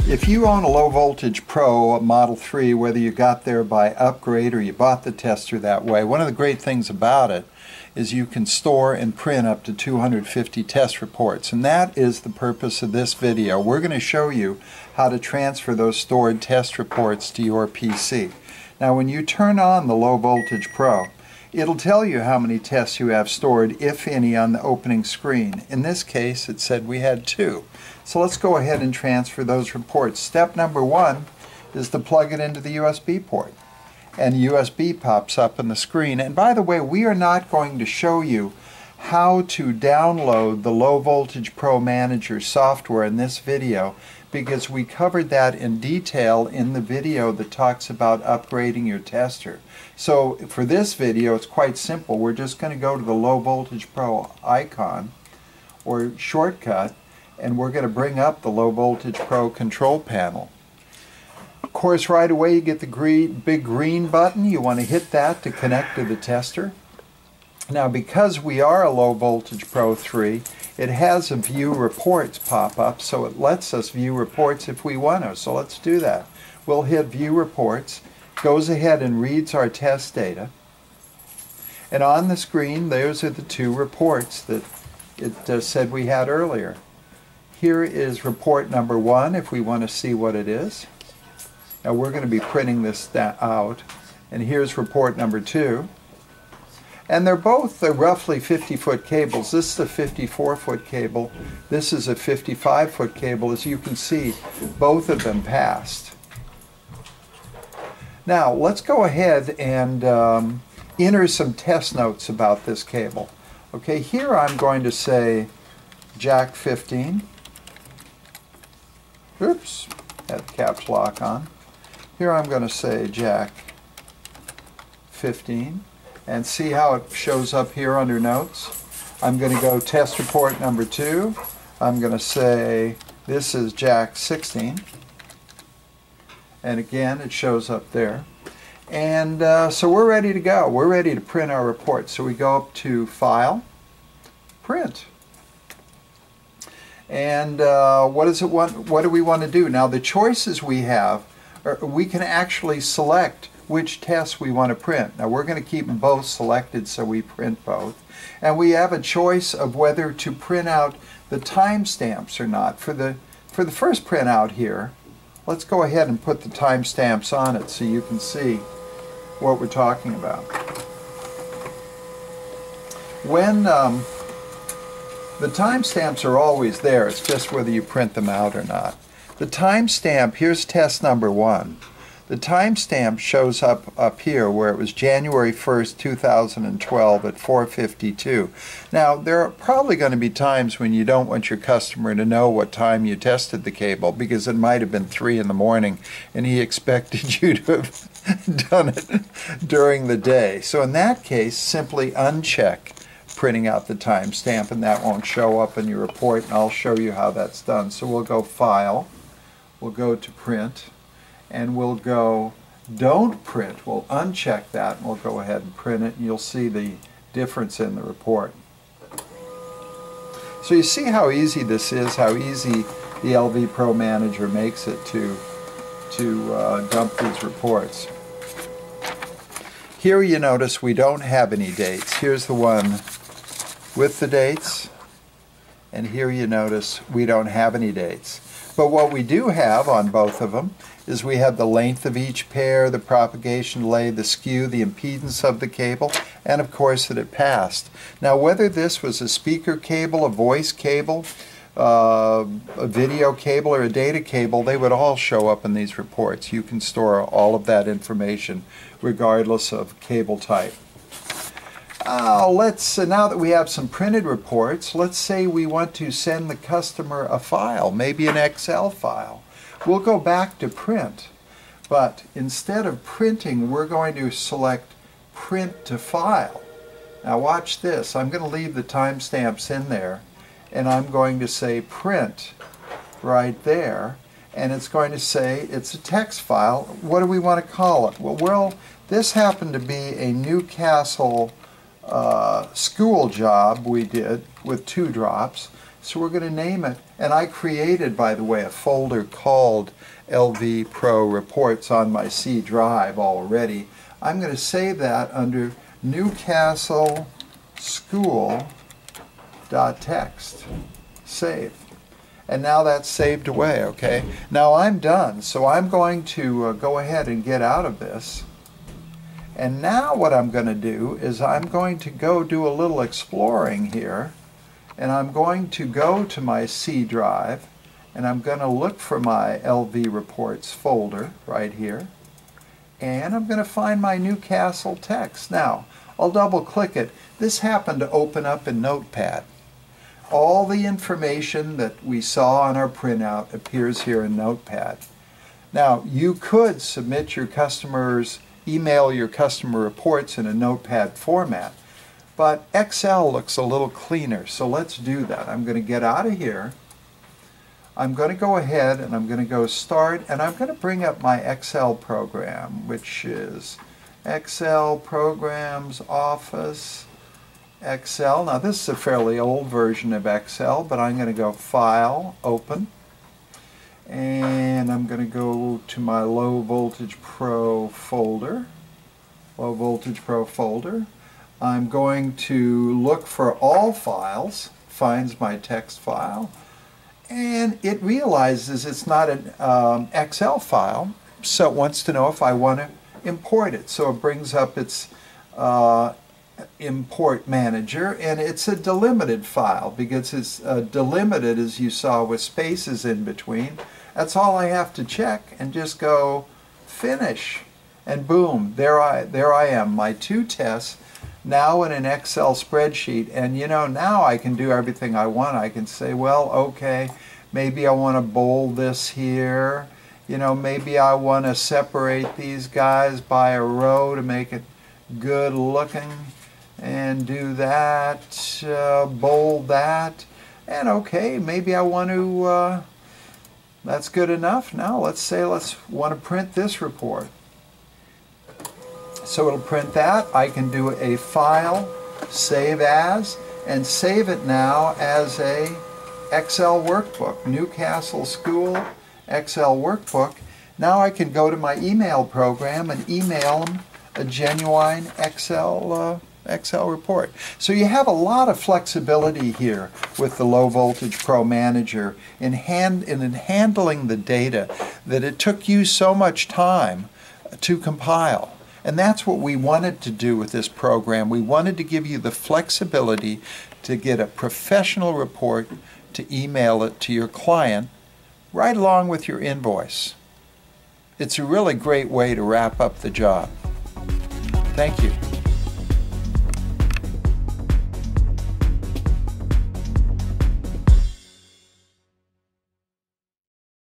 If you own a low voltage Pro Model 3, whether you got there by upgrade or you bought the tester that way, one of the great things about it is you can store and print up to 250 test reports, and that is the purpose of this video. We're going to show you how to transfer those stored test reports to your PC. Now when you turn on the low voltage Pro, it'll tell you how many tests you have stored, if any, on the opening screen. In this case it said we had 2. So let's go ahead and transfer those reports. Step number 1 is to plug it into the USB port. And USB pops up on the screen. And by the way, we are not going to show you how to download the Low Voltage Pro Manager software in this video, because we covered that in detail in the video that talks about upgrading your tester. So for this video it's quite simple. We're just going to go to the Low Voltage Pro icon or shortcut, and we're going to bring up the Low Voltage Pro control panel. Of course, right away you get the big green button. You want to hit that to connect to the tester. Now because we are a Low Voltage Pro 3, it has a View Reports pop-up, so it lets us view reports if we want to. So let's do that. We'll hit View Reports, goes ahead and reads our test data, and on the screen those are the 2 reports that it said we had earlier. Here is report number 1 if we want to see what it is. Now we're going to be printing this out, and here's report number 2. And they're both roughly 50-foot cables. This is a 54-foot cable. This is a 55-foot cable. As you can see, both of them passed. Now let's go ahead and enter some test notes about this cable. Okay, here I'm going to say jack 15. Oops, had the caps lock on. Here I'm going to say jack 15, and see how it shows up here under notes. I'm going to go test report number 2. I'm going to say this is jack 16, and again it shows up there. And so we're ready to go. We're ready to print our report. So we go up to File, Print. And what do we want to do? Now the choices we have, we can actually select which tests we want to print. Now we're going to keep them both selected so we print both. And we have a choice of whether to print out the timestamps or not. For the first printout here, let's go ahead and put the timestamps on it so you can see what we're talking about. When the timestamps are always there, it's just whether you print them out or not. The timestamp, here's test number 1. The timestamp shows up here where it was January 1st, 2012 at 4:52. Now there are probably going to be times when you don't want your customer to know what time you tested the cable, because it might have been 3 in the morning and he expected you to have done it during the day. So in that case, simply uncheck printing out the timestamp, and that won't show up in your report, and I'll show you how that's done. So we'll go File, we'll go to Print, and we'll go Don't Print. We'll uncheck that and we'll go ahead and print it, and you'll see the difference in the report. So you see how easy this is, how easy the LV Pro Manager makes it to dump these reports. Here you notice we don't have any dates. Here's the one with the dates, and here you notice we don't have any dates. But what we do have on both of them is we have the length of each pair, the propagation delay, the skew, the impedance of the cable, and of course that it passed. Now whether this was a speaker cable, a voice cable, a video cable, or a data cable, they would all show up in these reports. You can store all of that information regardless of cable type. Now that we have some printed reports, let's say we want to send the customer a file, maybe an Excel file. We'll go back to Print, but instead of printing, we're going to select Print to File. Now watch this. I'm going to leave the timestamps in there, and I'm going to say Print right there, and it's going to say it's a text file. What do we want to call it? Well, this happened to be a Newcastle school job we did with 2 drops. So we're going to name it, and I created, by the way, a folder called LV Pro Reports on my C drive already. I'm going to save that under Newcastle School.txt. Save. And now that's saved away, okay? Now I'm done, so I'm going to go ahead and get out of this. And now what I'm going to do is I'm going to go do a little exploring here, and I'm going to go to my C drive, and I'm going to look for my LV Reports folder right here, and I'm going to find my Newcastle text. Now, I'll double click it. This happened to open up in Notepad. All the information that we saw on our printout appears here in Notepad. Now, you could submit your customers, email your customer reports in a Notepad format, but Excel looks a little cleaner, so let's do that. I'm going to get out of here. I'm going to go ahead and I'm going to go Start, and I'm going to bring up my Excel program, which is Excel Programs, Office, Excel. Now this is a fairly old version of Excel, but I'm going to go File, Open, and I'm going to go to my Low Voltage Pro folder. Low Voltage Pro folder. I'm going to look for all files, finds my text file, and it realizes it's not an Excel file, so it wants to know if I want to import it. So it brings up its import manager, and it's a delimited file because it's delimited, as you saw, with spaces in between. That's all I have to check and just go finish, and boom, there I am, my 2 tests now in an Excel spreadsheet. And you know, now I can do everything I want. I can say, well, okay, maybe I want to bold this here, you know, maybe I want to separate these guys by a row to make it good looking, and do that, bold that, and okay, maybe I want to, that's good enough. Now let's say want to print this report. So it'll print that. I can do a File, Save As, and save it now as a Excel workbook, Newcastle School Excel workbook. Now I can go to my email program and email them a genuine Excel report. So you have a lot of flexibility here with the Low Voltage Pro Manager in handling the data that it took you so much time to compile. And that's what we wanted to do with this program. We wanted to give you the flexibility to get a professional report, to email it to your client right along with your invoice. It's a really great way to wrap up the job. Thank you.